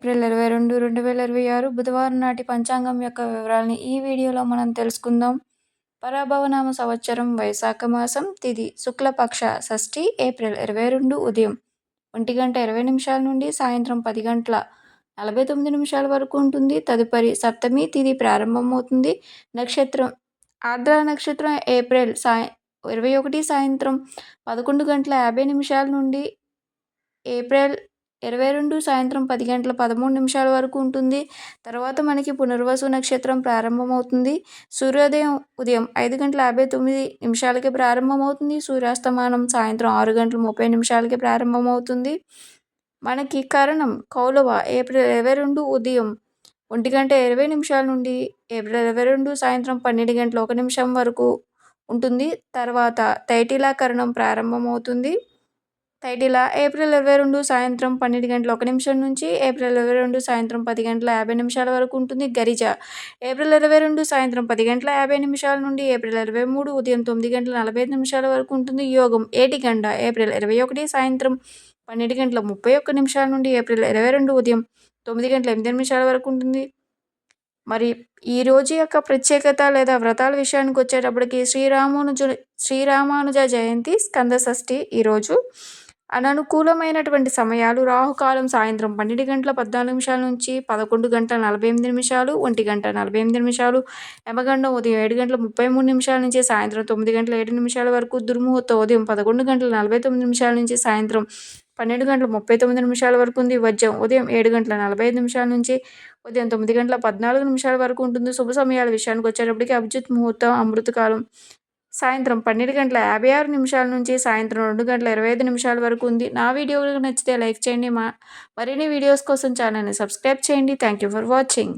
April 22, 2026 బుధవారం నాటి పంచాంగం యొక్క వివరాలని ఈ వీడియోలో మనం తెలుసుకుందాం. పరాభవనామ సంవత్సరం వైశాఖ మాసం తిథి శుక్లపక్ష షష్ఠి ఏప్రిల్ 22 ఉదయం 1:20 నుండి సాయంత్రం 10:49 వరకు ఉంటుంది. తదుపరి సప్తమి తిథి ప్రారంభమవుతుంది. నక్షత్రం ఆర్ద్ర నక్షత్రం ఏప్రిల్ 21 సాయంత్రం 11:50 నుండి ఏప్రిల్ 22 సాయంత్రం 10:13 వరకు ఉంటుంది. తర్వాత మనకి పునర్వసు నక్షత్రం ప్రారంభమవుతుంది. సూర్యోదయం ఉదయం 5:59 ప్రారంభమవుతుంది. సూర్యాస్తమానం సాయంత్రం 6:30 ప్రారంభమవుతుంది. మనకి కరణం కౌలవ ఏప్రిల్ 22 ఉదయం 1:20 నుండి ఏప్రిల్ 22 సాయంత్రం 12:01 వరకు ఉంటుంది. తర్వాత తైటిల కరణం ప్రారంభమవుతుంది. తైటిల ఏప్రిల్ 22 సాయంత్రం 12:01 నుంచి ఏప్రిల్ 22 సాయంత్రం 10:50 వరకు ఉంటుంది. గరిజ ఏప్రిల్ 22 సాయంత్రం 10:50 నుండి ఏప్రిల్ 23 ఉదయం 9:45 వరకు ఉంటుంది. యోగం ఏటిగండ ఏప్రిల్ 21 సాయంత్రం 12:31 నుండి ఏప్రిల్ 22 ఉదయం 9:08 వరకు ఉంటుంది. మరి ఈ రోజు యొక్క ప్రత్యేకత లేదా వ్రతాల విషయానికి వచ్చేటప్పటికి శ్రీరామానుజ జయంతి, స్కంద షష్ఠి. ఈరోజు అననుకూలమైనటువంటి సమయాలు రాహుకాలం సాయంత్రం 12:14 నుంచి 11:48, 1:48, యమగండం ఉదయం 7:33 నుంచి సాయంత్రం 9:07 వరకు, దుర్ముహూర్తం ఉదయం 11:49 నుంచి సాయంత్రం 12:39 వరకు ఉంది. వజ్రం ఉదయం 7:45 నుంచి ఉదయం 9:14 వరకు ఉంటుంది. శుభ సమయాల విషయానికి వచ్చేటప్పటికి అభిజిత్ ముహూర్తం, అమృతకాలం సాయంత్రం 12:56 నుంచి సాయంత్రం 2:25 వరకు ఉంది. నా వీడియో నచ్చితే లైక్ చేయండి. మరిన్ని వీడియోస్ కోసం ఛానల్ని సబ్స్క్రైబ్ చేయండి. Thank you for watching.